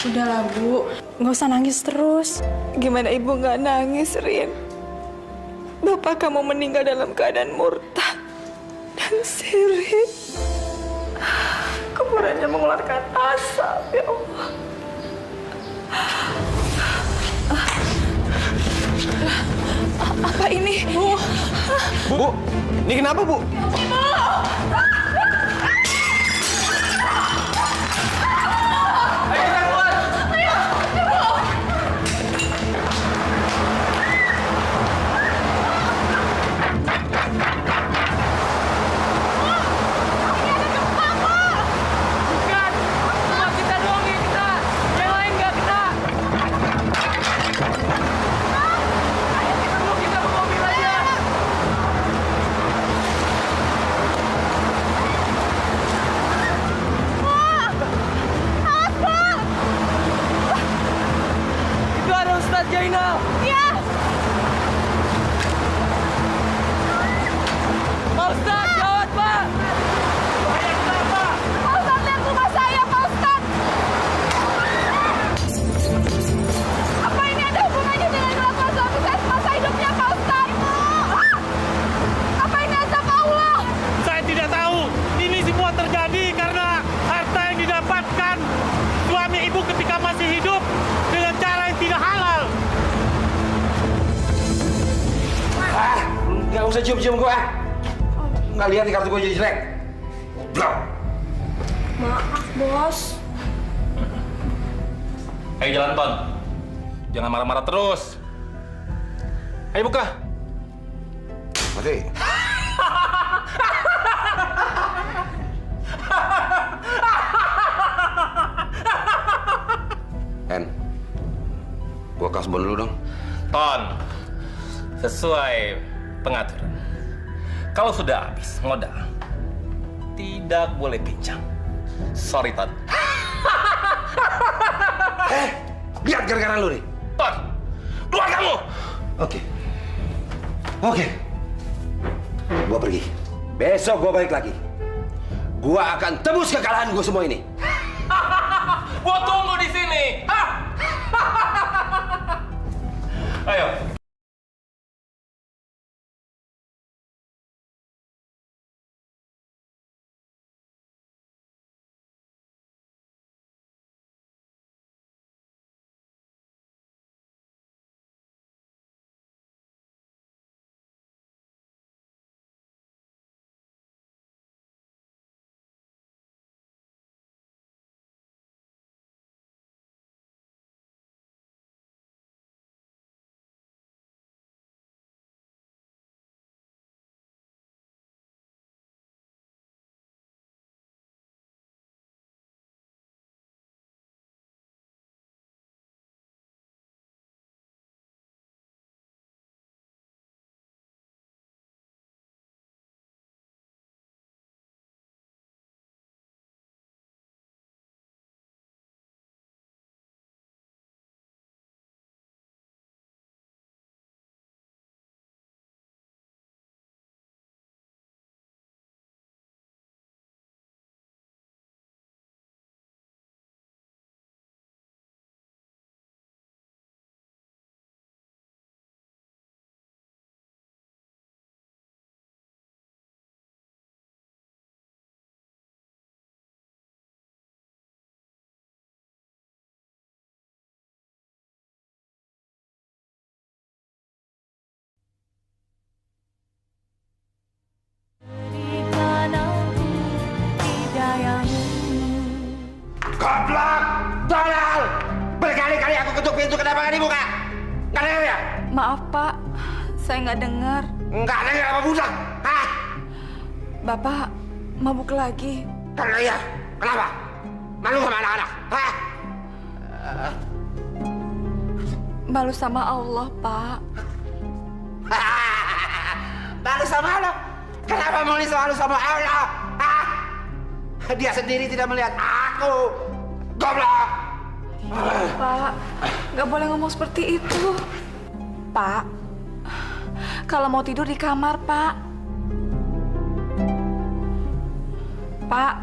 Udahlah, Bu. Nggak usah nangis terus. Gimana ibu nggak nangis, Rin? Bapak kamu meninggal dalam keadaan murtad dan sirik. Kuburannya mengeluarkan asap, ya Allah. Apa ini? Bu? Bu, ini kenapa, Bu? Nggak usah cium-cium gue. Nggak lihat nih kartu gue jadi jelek. Goblok. Maaf, Bos. Ayo jalan, Ton. Jangan marah-marah terus. Ayo buka. Mati. Hen, gua kasbon dulu dong. Ton, sesuai pengaturan. Kalau sudah habis modal, tidak boleh pinjam. Sorry, Ton. Lihat gara-gara lu nih. Ton, keluar kamu. Oke. Gua pergi. Besok gua balik lagi. Gua akan tebus kekalahan gua semua ini. Gua tunggu di sini. Ayo. Goblok! Tolol! Berkali-kali aku ketuk pintu, kenapa nggak dibuka? Nggak dengar ya? Maaf, Pak. Saya nggak dengar. Nggak dengar apa budak? Hah? Bapak mabuk lagi. Karena iya. Kenapa? Malu sama anak-anak? Hah? Malu sama Allah, Pak. Malu sama Allah? Kenapa malu sama Allah? Hah? Dia sendiri tidak melihat aku. Goblok! Pak, nggak boleh ngomong seperti itu. Pak, kalau mau tidur di kamar, Pak. Pak.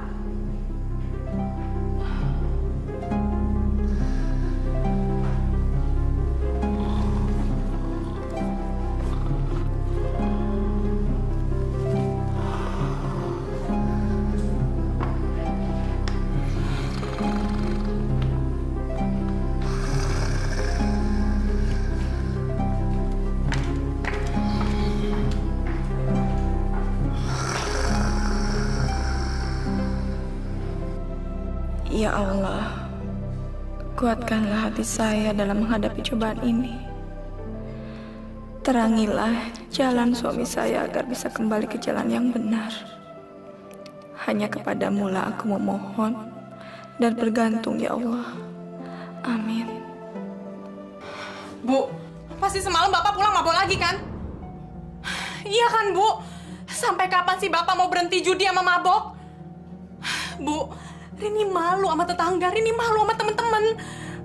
Ya Allah, kuatkanlah hati saya dalam menghadapi cobaan ini. Terangilah jalan suami saya agar bisa kembali ke jalan yang benar. Hanya kepadamu lah aku memohon dan bergantung, ya Allah. Amin. Bu, pasti semalam Bapak pulang mabok lagi kan? Iya kan, Bu? Sampai kapan sih Bapak mau berhenti judi sama mabok? Bu, Rini malu sama tetangga, Rini malu sama temen-temen.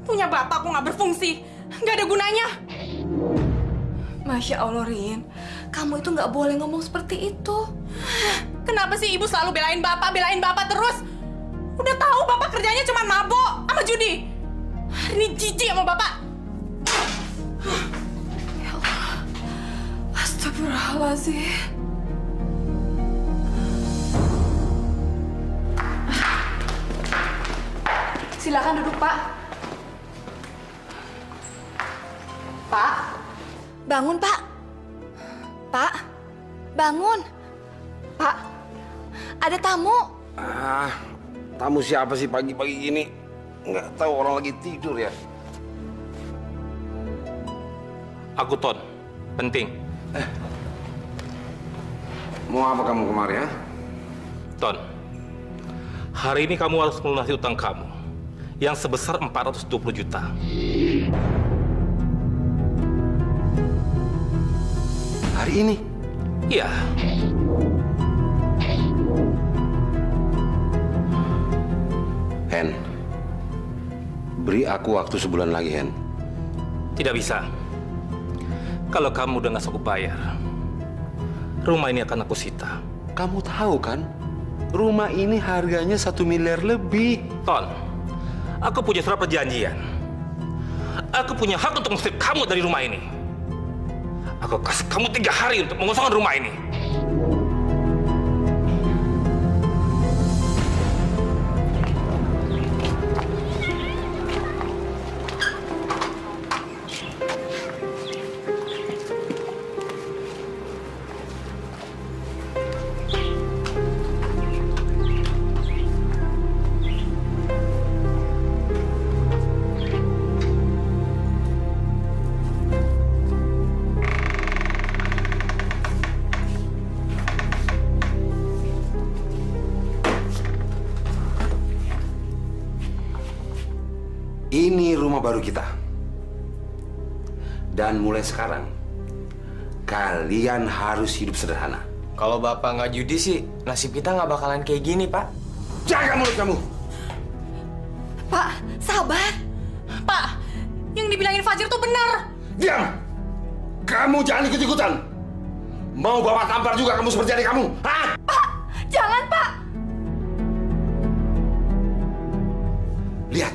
Punya Bapak kok nggak berfungsi, nggak ada gunanya. Masya Allah, Rin. Kamu itu nggak boleh ngomong seperti itu. Kenapa sih Ibu selalu belain Bapak terus? Udah tahu Bapak kerjanya cuma mabok sama judi. Rini jijik sama Bapak. Ya Allah. Astagfirullahaladzim. Silakan duduk, Pak. Pak, bangun, Pak. Pak, bangun. Pak, ada tamu. Tamu siapa sih pagi-pagi gini? Nggak tahu, orang lagi tidur ya. Aku Ton, penting. Mau apa kamu kemari ya? Ton, hari ini kamu harus melunasi utang kamu yang sebesar 420 juta. Hari ini? Iya. Hen, beri aku waktu sebulan lagi, Hen. Tidak bisa. Kalau kamu udah nggak sanggup bayar, rumah ini akan aku sita. Kamu tahu kan, rumah ini harganya 1 miliar lebih. Ton, aku punya surat perjanjian. Aku punya hak untuk mengusir kamu dari rumah ini. Aku kasih kamu 3 hari untuk mengosongkan rumah ini. Ini rumah baru kita. Dan mulai sekarang, kalian harus hidup sederhana. Kalau Bapak nggak judi sih, nasib kita nggak bakalan kayak gini, Pak. Jaga mulut kamu! Pak, sabar. Pak, yang dibilangin Fajir tuh benar. Diam! Kamu jangan ikut-ikutan. Mau bawa tampar juga kamu seperti adik kamu? Hah? Pak, jangan, Pak. Lihat.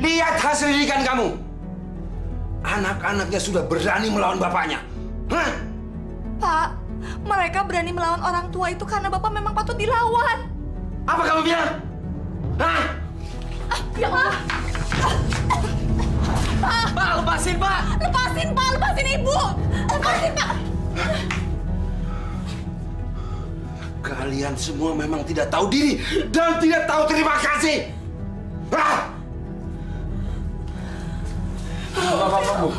Lihat hasil didikan kamu. Anak-anaknya sudah berani melawan bapaknya. Hah? Pak, mereka berani melawan orang tua itu karena Bapak memang patut dilawan. Apa kamu bilang? Hah? Ya Allah. Pak, lepasin, Pak! Lepasin, Pak. Lepasin Ibu. Lepasin, Pak. Kalian semua memang tidak tahu diri dan tidak tahu terima kasih. Hah? Bapak, Bu.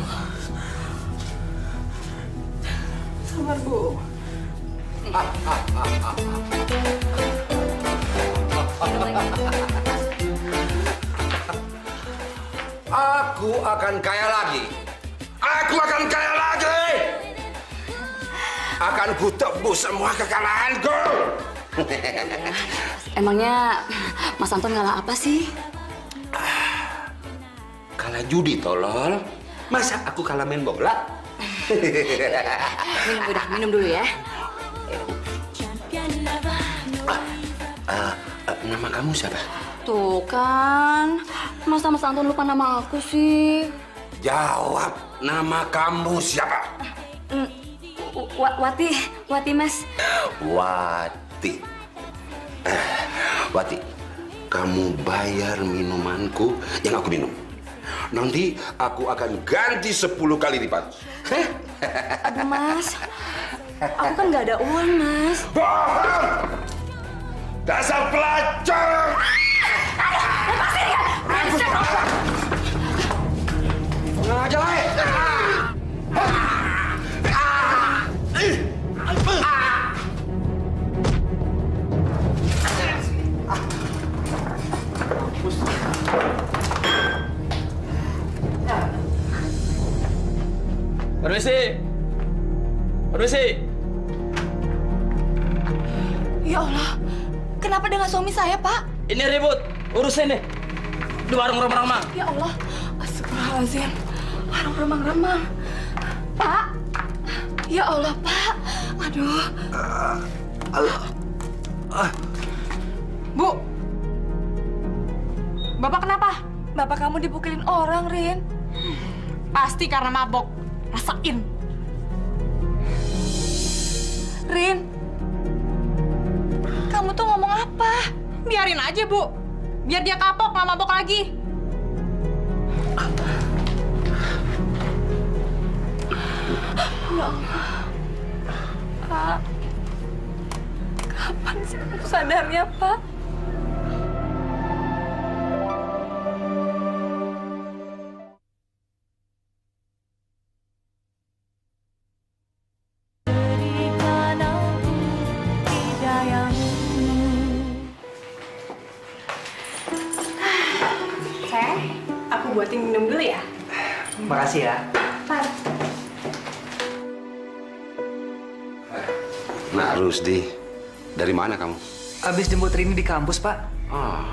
Sabar, Bu. Aku akan kaya lagi. Aku akan kaya lagi. Akan kutebus semua kekalahanku. Emangnya Mas Anton ngalah apa sih? Kalah judi, tolol. Masa aku kalah main bola? Minum dulu ya. Nama kamu siapa? Tuh kan, masa Mas Anton lupa nama aku sih? Jawab, nama kamu siapa? Wati Mas. Wati. Wati, kamu bayar minumanku yang aku minum. Nanti aku akan ganti 10 kali lipat. Aduh Mas, aku kan nggak ada uang Mas. Bohong! Dasar pelacur! Permisi. Permisi. Ya Allah, kenapa dengan suami saya, Pak? Ini ribut. Urusin deh. Di warung remang-remang. Ya Allah, astagfirullahaladzim. Warung remang-remang. Pak. Ya Allah, Pak. Aduh. Bu. Bapak kenapa? Bapak kamu dipukulin orang, Rin. Pasti karena mabok. Rasain. Rin. Kamu tuh ngomong apa? Biarin aja, Bu. Biar dia kapok, nggak mabok lagi. Ya Allah. Pak. Kapan sih aku sadarnya, Pak? Sayang, aku buatin minum dulu ya. Makasih ya. Nah, Rusdi, dari mana kamu? Abis jemput Rini di kampus, Pak. Oh.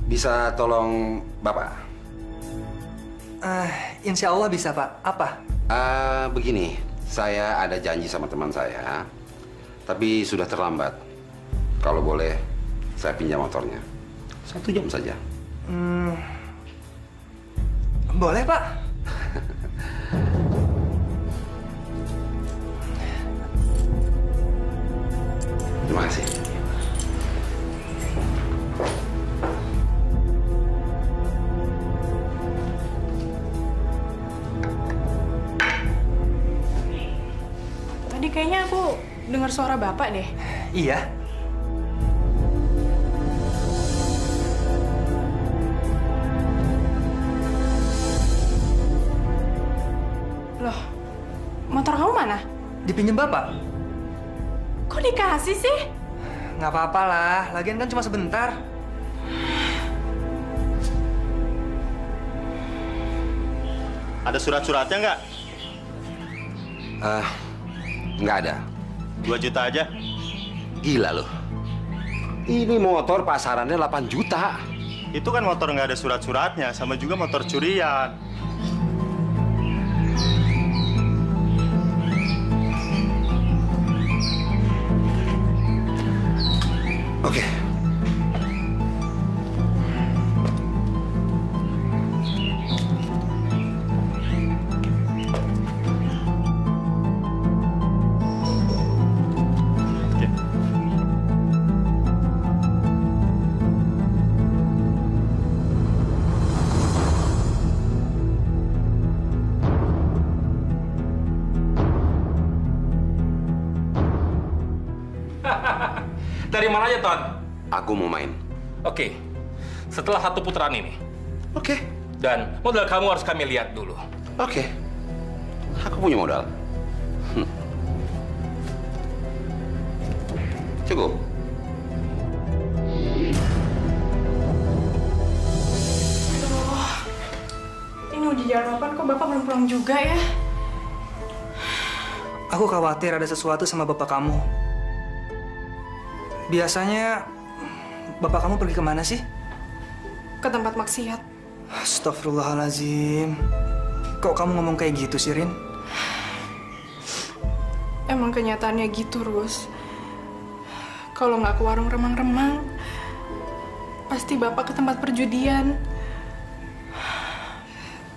Bisa tolong Bapak? Insya Allah bisa, Pak. Apa? Begini, saya ada janji sama teman saya, tapi sudah terlambat. Kalau boleh, saya pinjam motornya. 1 jam saja. Boleh, Pak. Terima kasih. Tadi kayaknya aku dengar suara Bapak deh. Iya. Loh, motor kamu mana? Dipinjem Bapak? Kok dikasih sih? Nggak apa-apa lah. Lagian kan cuma sebentar. Ada surat-suratnya nggak? Nggak ada. 2 juta aja. Gila loh. Ini motor pasarannya 8 juta. Itu kan motor nggak ada surat-suratnya, sama juga motor curian. Oke. Dari mana aja, Ton? Aku mau main. Oke. Setelah 1 putaran ini. Oke. Dan modal kamu harus kami lihat dulu. Oke. Aku punya modal. Cukup. Aduh, ini udah jam 8 kok Bapak belum pulang juga ya? Aku khawatir ada sesuatu sama Bapak kamu. Biasanya Bapak kamu pergi kemana sih? Ke tempat maksiat. Astagfirullahaladzim. Kok kamu ngomong kayak gitu sih, Rin? Emang kenyataannya gitu, Rus. Kalau nggak ke warung remang-remang, pasti Bapak ke tempat perjudian.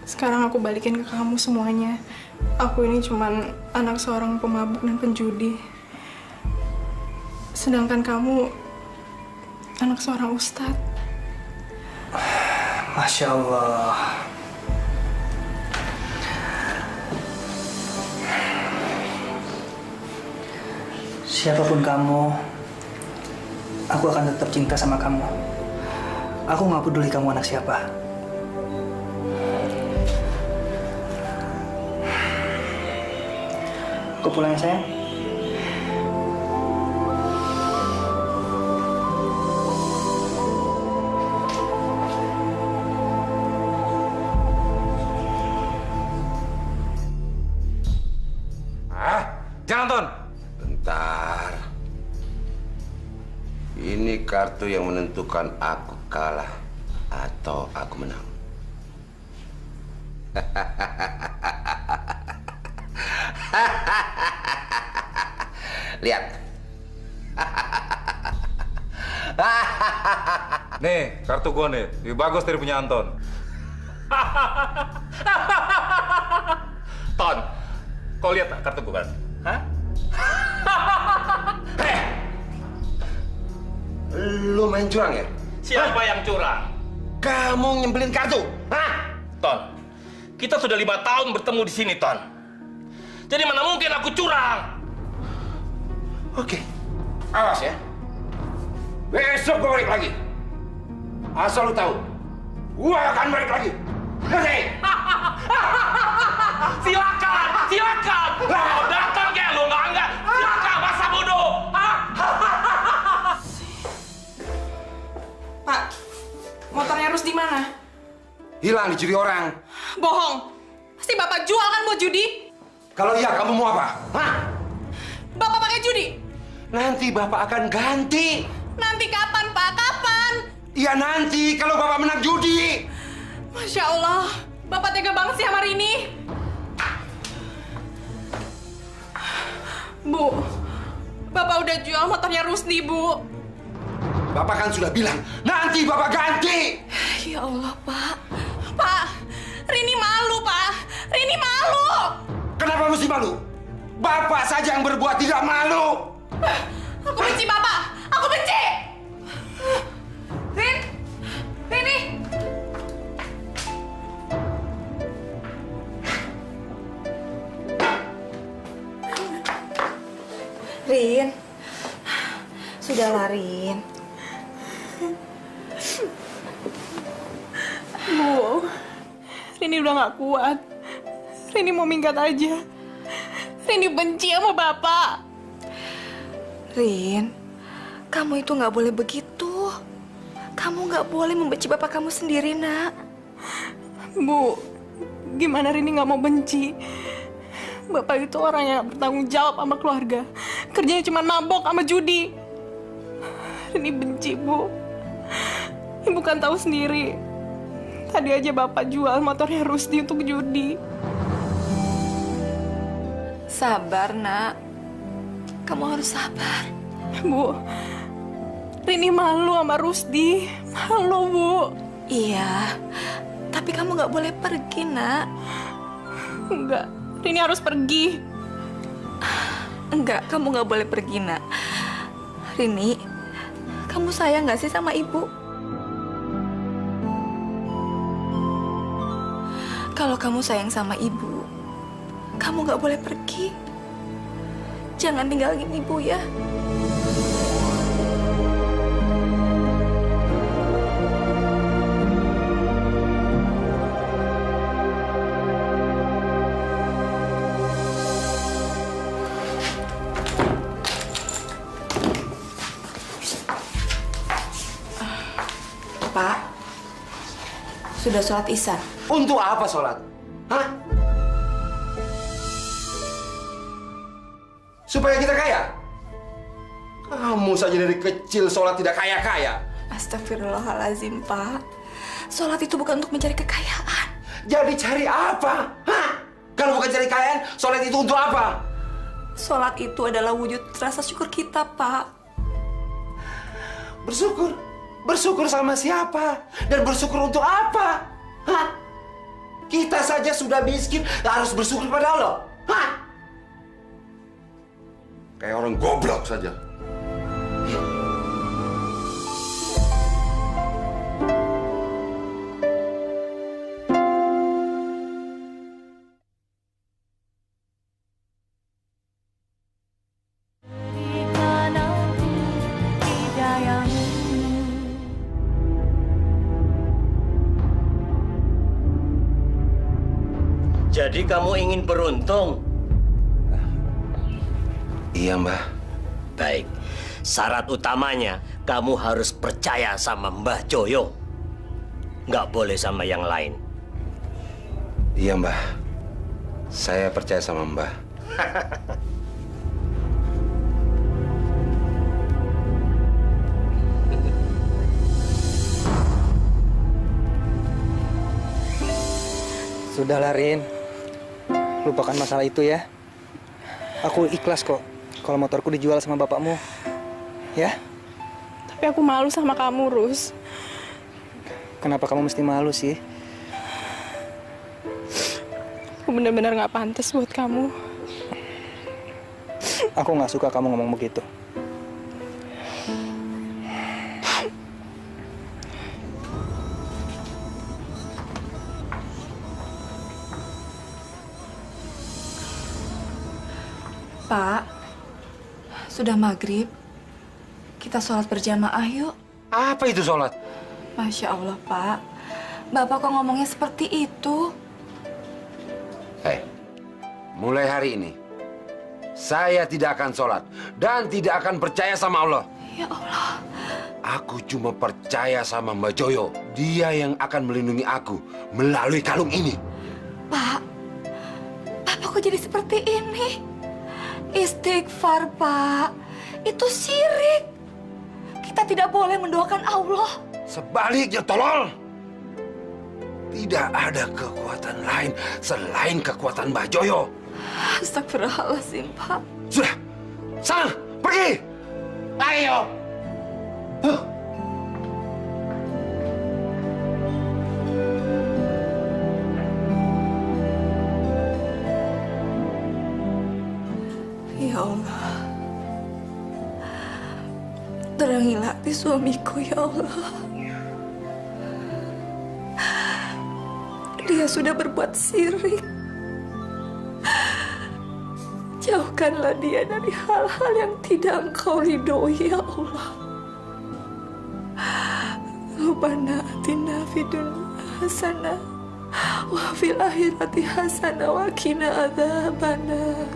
Sekarang aku balikin ke kamu semuanya. Aku ini cuman anak seorang pemabuk dan penjudi. Sedangkan kamu anak seorang ustadz. Masya Allah. Siapapun kamu, aku akan tetap cinta sama kamu. Aku nggak peduli kamu anak siapa. Aku pulang ya, sayang. kartu yang menentukan aku kalah atau aku menang. Lihat. Nih, kartu gua nih. Lebih bagus dari punya Anton. Ton, kau lihat tak kartu gua kan? Hah? Hei! Lu main curang ya? Siapa yang curang? Kamu nyembelin kartu? Hah? Ton, kita sudah 5 tahun bertemu di sini, Ton. Jadi mana mungkin aku curang? Oke, awas ya. Besok gua balik lagi. Asal lu tahu, gua akan balik lagi. Ngerti? Silakan, silakan. Mau datang kayak lu enggak? Silakan, masa bodoh. Pak, motornya Rus di mana? Hilang dicuri orang. Bohong. Pasti Bapak jual kan buat judi? Kalau iya, kamu mau apa? Hah? Bapak pakai judi? Nanti Bapak akan ganti. Nanti kapan, Pak? Kapan? Ya nanti, kalau Bapak menang judi. Masya Allah, Bapak tega banget sih sama Rini. Bu, Bapak udah jual motornya Rusdi, Bu. Bapak kan sudah bilang, nanti Bapak ganti. Ya Allah, Pak. Pak, Rini malu, Pak. Rini malu. Kenapa mesti malu? Bapak saja yang berbuat tidak malu. Aku benci Bapak. Aku benci. Rini. Rin, sudahlah Rin. Bu, Rini udah gak kuat. Rini mau minggat aja. Rini benci sama Bapak. Rin, kamu itu nggak boleh begitu. Kamu nggak boleh membenci bapak kamu sendiri, nak. Bu, gimana Rini nggak mau benci? Bapak itu orang yang bertanggung jawab sama keluarga. Kerjanya cuma mabok sama judi. Rini benci, Bu. Ibu kan tahu sendiri. Tadi aja Bapak jual motornya Rusdi untuk judi. Sabar, nak. Kamu harus sabar. Bu, Rini malu sama Rusdi. Malu, Bu. Iya, tapi kamu nggak boleh pergi, nak. Enggak, Rini harus pergi. Enggak, kamu nggak boleh pergi, nak. Rini, kamu sayang nggak sih sama ibu? Kalau kamu sayang sama ibu, kamu nggak boleh pergi. Jangan tinggalin ibu ya. Pak, sudah sholat isya. Untuk apa sholat? Hah? Supaya kita kaya? Kamu saja dari kecil sholat tidak kaya-kaya. Astagfirullahalazim, Pak. Sholat itu bukan untuk mencari kekayaan. Jadi cari apa? Hah? Kalau bukan cari kekayaan, sholat itu untuk apa? Sholat itu adalah wujud rasa syukur kita, Pak. Bersyukur? Bersyukur sama siapa? Dan bersyukur untuk apa? Hah? Kita saja sudah miskin, harus bersyukur pada Allah. Hah? Kayak orang goblok saja. Jadi kamu ingin beruntung? Iya, Mbah. Baik. Syarat utamanya, kamu harus percaya sama Mbah Joyo. Nggak boleh sama yang lain. Iya, Mbah. Saya percaya sama Mbah. Sudahlah, Rin. Lupakan masalah itu ya. Aku ikhlas kok kalau motorku dijual sama bapakmu. Ya? Tapi aku malu sama kamu, Rus. Kenapa kamu mesti malu sih? Aku benar-benar nggak pantas buat kamu. Aku nggak suka kamu ngomong begitu. Pak, sudah maghrib. Kita sholat berjamaah yuk. Apa itu sholat? Masya Allah, Pak. Bapak kok ngomongnya seperti itu? Mulai hari ini, saya tidak akan sholat dan tidak akan percaya sama Allah. Ya Allah. Aku cuma percaya sama Mbak Joyo. Dia yang akan melindungi aku melalui kalung ini. Pak, Bapak kok jadi seperti ini? Istighfar, Pak. Itu syirik. Kita tidak boleh mendoakan Allah. Sebaliknya, tolol. Tidak ada kekuatan lain selain kekuatan Mbak Joyo. Astagfirullahaladzim, Pak. Sudah, sana, pergi. Ayo. Ya Allah. Terangilah hati suamiku, ya Allah. Dia sudah berbuat syirik. Jauhkanlah dia dari hal-hal yang tidak Engkau ridhoi, ya Allah. Rabbana atina fid dunya hasanah wa fil akhirati hasanah wa qina adzabannar.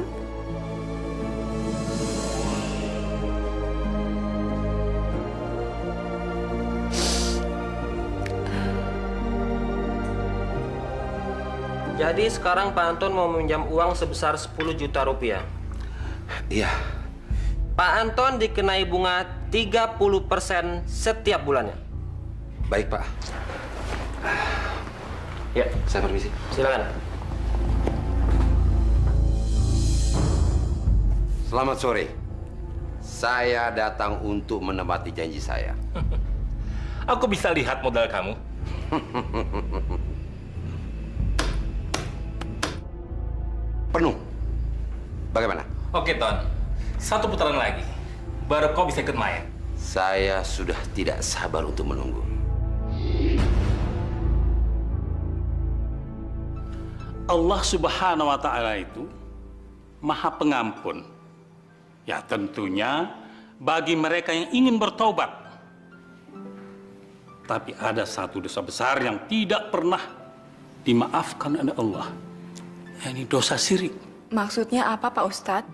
Jadi sekarang Pak Anton mau meminjam uang sebesar 10 juta rupiah. Iya. Pak Anton dikenai bunga 30% setiap bulannya. Baik, Pak. Ya, saya permisi. Silakan. Selamat sore. Saya datang untuk menepati janji saya. Aku bisa lihat modal kamu. Penuh. Bagaimana? Oke, Ton. Satu putaran lagi. Baru kau bisa ikut main. Saya sudah tidak sabar untuk menunggu. Allah Subhanahu wa Ta'ala itu Maha Pengampun. Ya, tentunya bagi mereka yang ingin bertobat. Tapi ada satu dosa besar yang tidak pernah dimaafkan oleh Allah. Ini dosa syirik. Maksudnya apa, Pak Ustadz?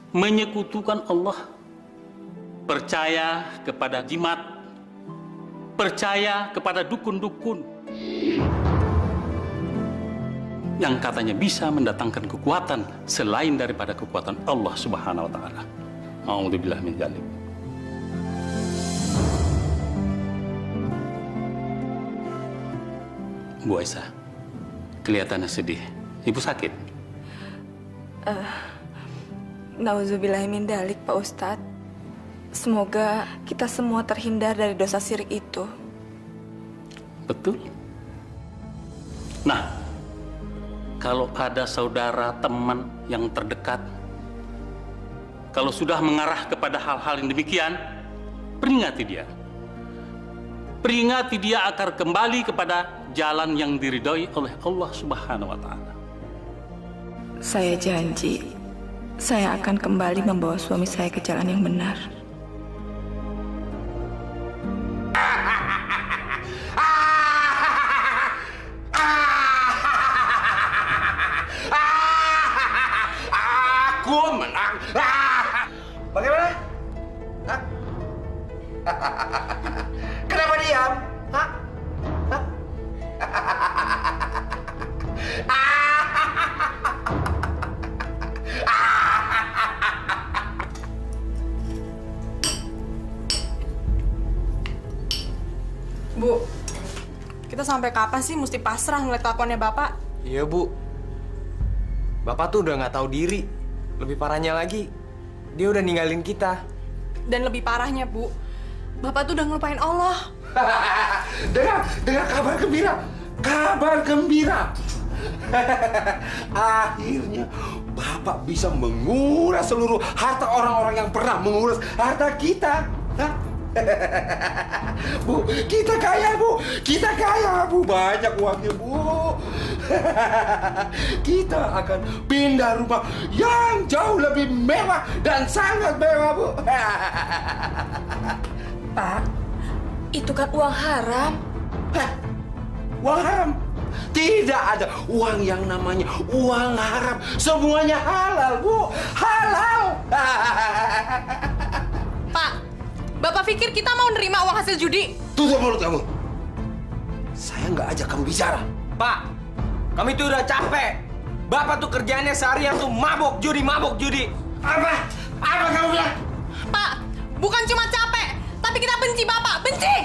Menyekutukan Allah. Percaya kepada jimat. Percaya kepada dukun-dukun. Yang katanya bisa mendatangkan kekuatan selain daripada kekuatan Allah Subhanahu wa Ta'ala. A'udzubillah min dzalik. Bu Aisyah, kelihatannya sedih. Ibu sakit? Nauzubillah min dzalik, Pak Ustadz. Semoga kita semua terhindar dari dosa syirik itu. Betul. Nah, kalau ada saudara, teman yang terdekat, kalau sudah mengarah kepada hal-hal yang demikian, peringati dia. Peringati dia agar kembali kepada jalan yang diridhoi oleh Allah Subhanahu wa Ta'ala. Saya janji, saya akan kembali membawa suami saya ke jalan yang benar. Aku menang. Bagaimana? Hah? Kenapa diam? Hah? Hah? sampai kapan sih mesti pasrah ngeliat kelakuannya Bapak? Iya, Bu. Bapak tuh udah nggak tahu diri. Lebih parahnya lagi, dia udah ninggalin kita. Dan lebih parahnya, Bu, Bapak tuh udah ngelupain Allah. Dengar kabar gembira. Kabar gembira. Akhirnya Bapak bisa menguras seluruh harta orang-orang yang pernah menguras harta kita. Hah? Bu, kita kaya, Bu. Kita kaya, Bu. Banyak uangnya, Bu. Kita akan pindah rumah yang jauh lebih mewah dan sangat mewah, Bu. Pak, itu kan uang haram. Hah? Uang haram? Tidak ada uang yang namanya uang haram. Semuanya halal, Bu. Halal. Pak, Bapak pikir kita mau nerima uang hasil judi? Tutup mulut kamu. Saya nggak ajak kamu bicara. Pak, kami tuh udah capek. Bapak tuh kerjaannya seharian tuh mabok judi. Apa? Apa kamu bilang? Pak, bukan cuma capek, tapi kita benci Bapak. Benci!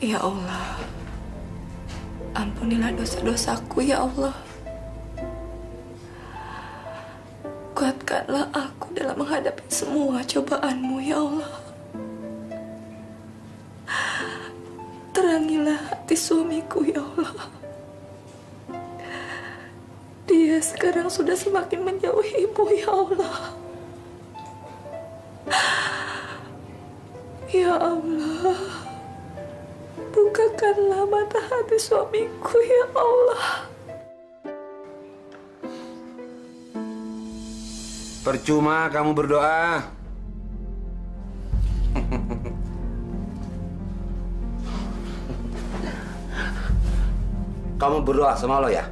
Ya Allah, ampunilah dosa-dosaku ya Allah. Kuatkanlah aku dalam menghadapi semua cobaan-Mu ya Allah. Terangilah hati suamiku ya Allah. Dia sekarang sudah semakin menjauhimu ya Allah. Ya Allah, bukakanlah mata hati suamiku ya Allah. Percuma kamu berdoa. Kamu berdoa sama Allah ya?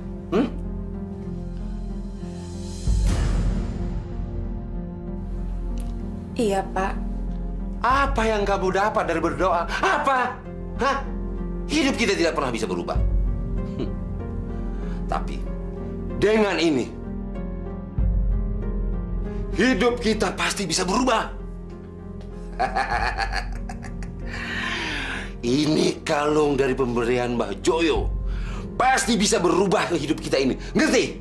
Iya, Pak. Apa yang kamu dapat dari berdoa? Apa? Hah? Hidup kita tidak pernah bisa berubah. Tapi dengan ini, hidup kita pasti bisa berubah. Ini kalung dari pemberian Mbah Joyo. Pasti bisa berubah ke hidup kita ini. Ngerti?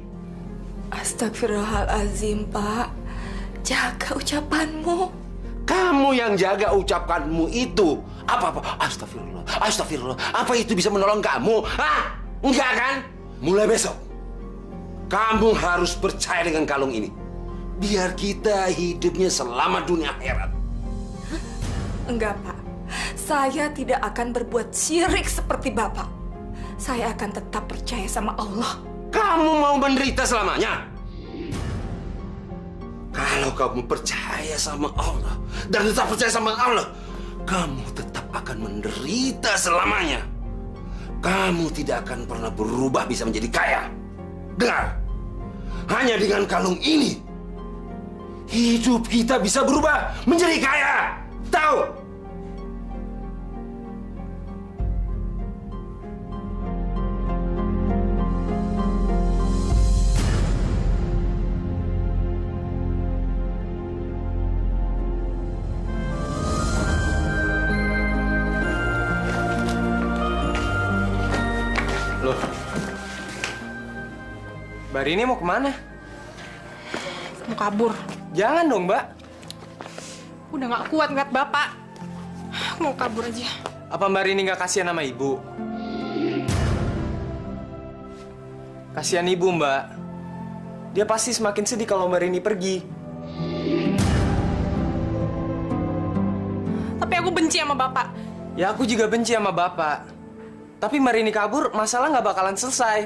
Astagfirullahalazim, Pak. Jaga ucapanmu. Kamu yang jaga ucapanmu itu. Apa? Astagfirullah. Astagfirullah. Apa itu bisa menolong kamu? Hah? Enggak kan? Mulai besok, kamu harus percaya dengan kalung ini. Biar kita hidupnya selamat dunia akhirat. Enggak, Pak. Saya tidak akan berbuat syirik seperti Bapak. Saya akan tetap percaya sama Allah. Kamu mau menderita selamanya? Kalau kamu percaya sama Allah dan tetap percaya sama Allah, kamu tetap akan menderita selamanya. Kamu tidak akan pernah berubah bisa menjadi kaya. Dengar, hanya dengan kalung ini, hidup kita bisa berubah menjadi kaya. Tahu? Loh, Mbak Rini mau kemana? Mau kabur. Jangan dong, Mbak. Udah nggak kuat ngeliat Bapak. Mau kabur aja. Apa Mbak Rini nggak kasihan sama Ibu? Kasihan Ibu, Mbak. Dia pasti semakin sedih kalau Mbak Rini pergi. Tapi aku benci sama Bapak. Ya, aku juga benci sama Bapak. Tapi Mbak Rini kabur, masalah nggak bakalan selesai.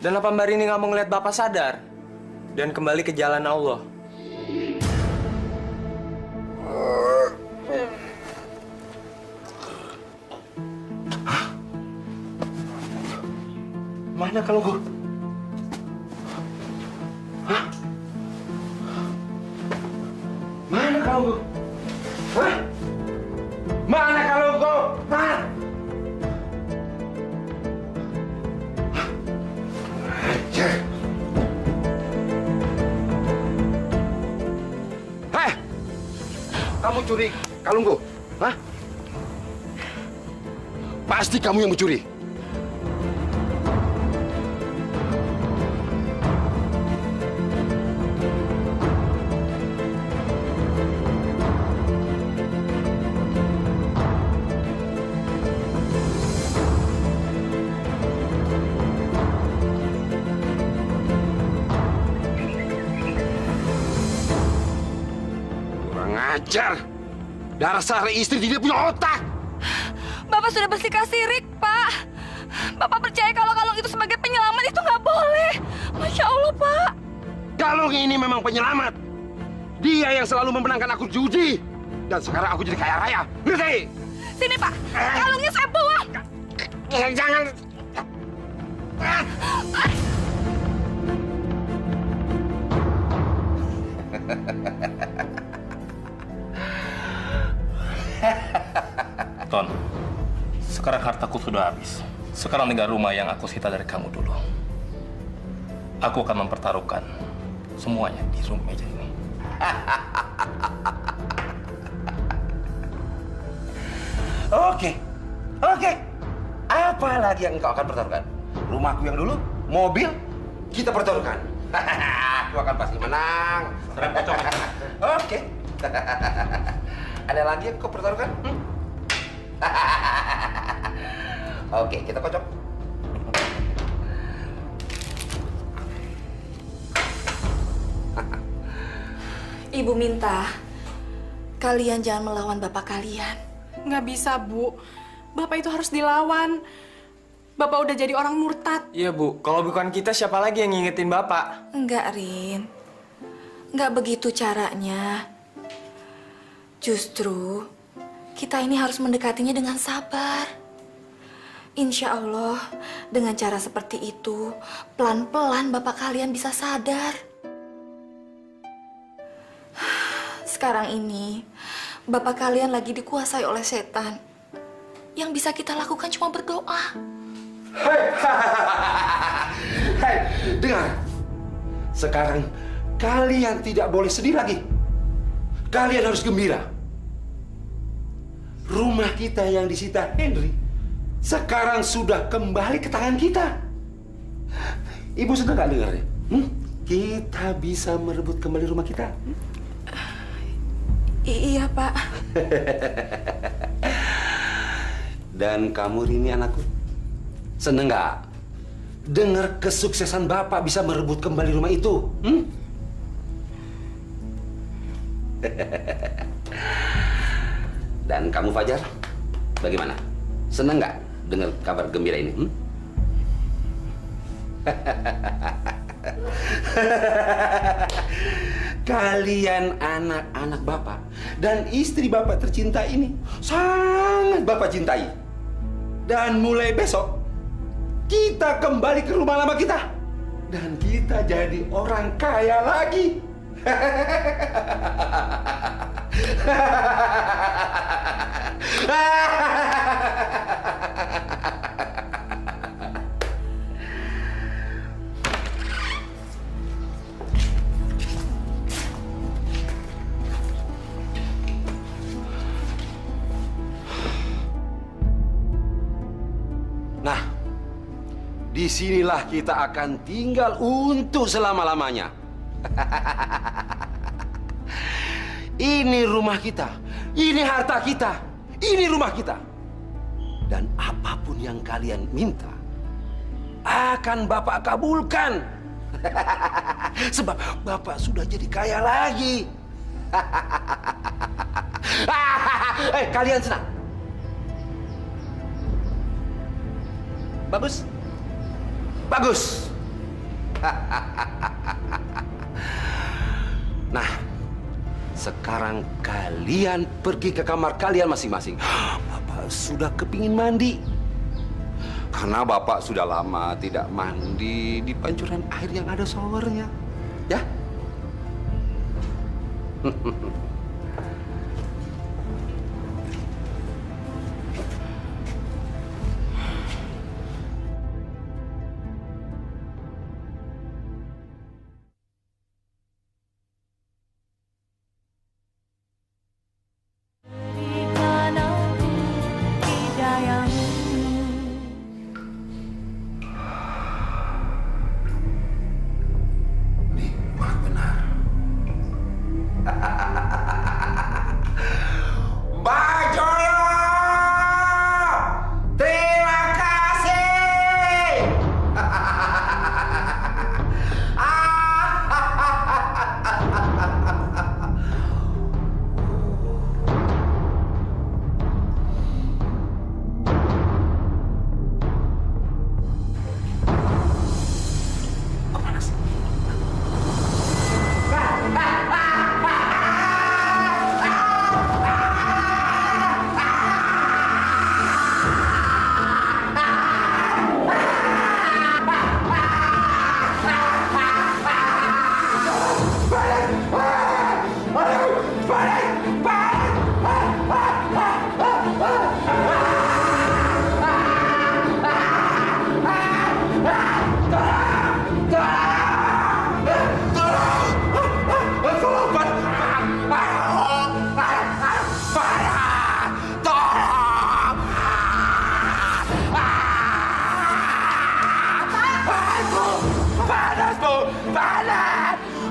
Dan apa Mbak Rini nggak mau ngeliat Bapak sadar dan kembali ke jalan Allah? Mana kalungku? Hah? Mana kalungku? Hah? Mana kalungku? Mana? Heh! Kamu curi kalungku? Hah? Pasti kamu yang mencuri. Ajar! Dasar istri tidak punya otak! Bapak sudah bersikap sirik, Pak. Bapak percaya kalau kalung itu sebagai penyelamat itu nggak boleh. Masya Allah, Pak. Kalung ini memang penyelamat. Dia yang selalu memenangkan aku judi. Dan sekarang aku jadi kaya raya. Ngerti? Sini, Pak. Kalungnya saya buang. Jangan. Ton, sekarang hartaku sudah habis. Sekarang tinggal rumah yang aku sita dari kamu dulu. Aku akan mempertaruhkan semuanya di rumah meja ini. Oke. Apa lagi yang engkau akan pertaruhkan? Rumahku yang dulu, mobil, kita pertaruhkan. Aku akan pasti menang. Oke. Ada lagi yang kau pertaruhkan? Oke, kita kocok. Ibu minta kalian jangan melawan bapak kalian. Nggak bisa, Bu. Bapak itu harus dilawan. Bapak udah jadi orang murtad. Iya, Bu. Kalau bukan kita, siapa lagi yang ngingetin Bapak? Enggak, Rin. Enggak begitu caranya. Justru, kita ini harus mendekatinya dengan sabar. Insya Allah, dengan cara seperti itu, pelan-pelan bapak kalian bisa sadar. Sekarang ini, bapak kalian lagi dikuasai oleh setan. Yang bisa kita lakukan cuma berdoa. Hei, dengar. Sekarang kalian tidak boleh sedih lagi. Kalian harus gembira. Rumah kita yang disita Henry sekarang sudah kembali ke tangan kita. Ibu senang nggak dengarnya? Kita bisa merebut kembali rumah kita. Iya, Pak. Dan kamu Rini anakku, seneng nggak dengar kesuksesan Bapak bisa merebut kembali rumah itu? Dan kamu Fajar, bagaimana? Seneng nggak dengar kabar gembira ini? Kalian anak-anak Bapak dan istri Bapak tercinta ini sangat Bapak cintai. Dan mulai besok, kita kembali ke rumah lama kita. Dan kita jadi orang kaya lagi. Nah, disinilah kita akan tinggal untuk selama-lamanya. Ini rumah kita, ini harta kita, ini rumah kita. Dan apapun yang kalian minta, akan Bapak kabulkan. Sebab Bapak sudah jadi kaya lagi. Kalian senang? Bagus? Bagus. Nah, sekarang kalian pergi ke kamar kalian masing-masing. Bapak sudah kepingin mandi. Karena Bapak sudah lama tidak mandi di pancuran air yang ada showernya. Ya?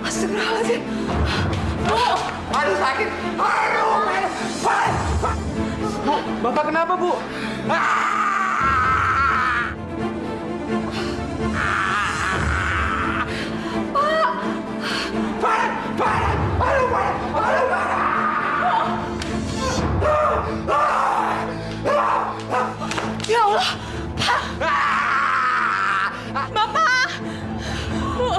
Astagfirullahaladzim. Bu, aduh sakit. Aduh, Bu, Bapak kenapa, Bu? Ya Allah, Pak. Bapak. Bu.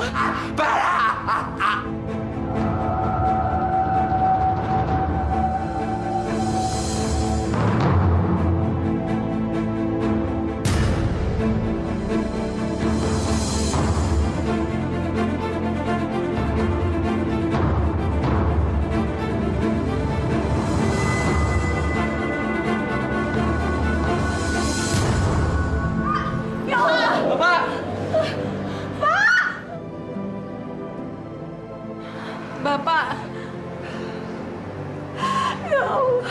Bapak. Ya Allah.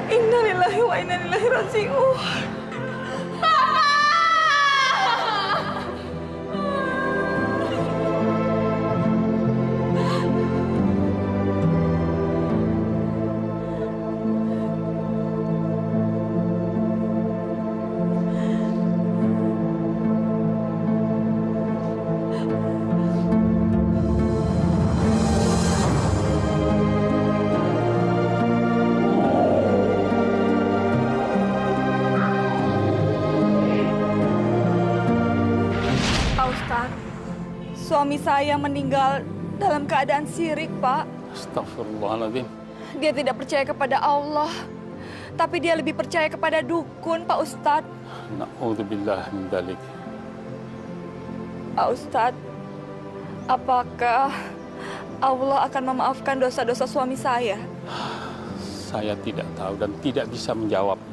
Innalillahi wa inna ilaihi raji'un. Suami saya meninggal dalam keadaan syirik, Pak. Astagfirullahaladzim. Dia tidak percaya kepada Allah, tapi dia lebih percaya kepada dukun, Pak Ustadz. Na'udzubillah min dzalik. Pak Ustadz, apakah Allah akan memaafkan dosa-dosa suami saya? Saya tidak tahu dan tidak bisa menjawab.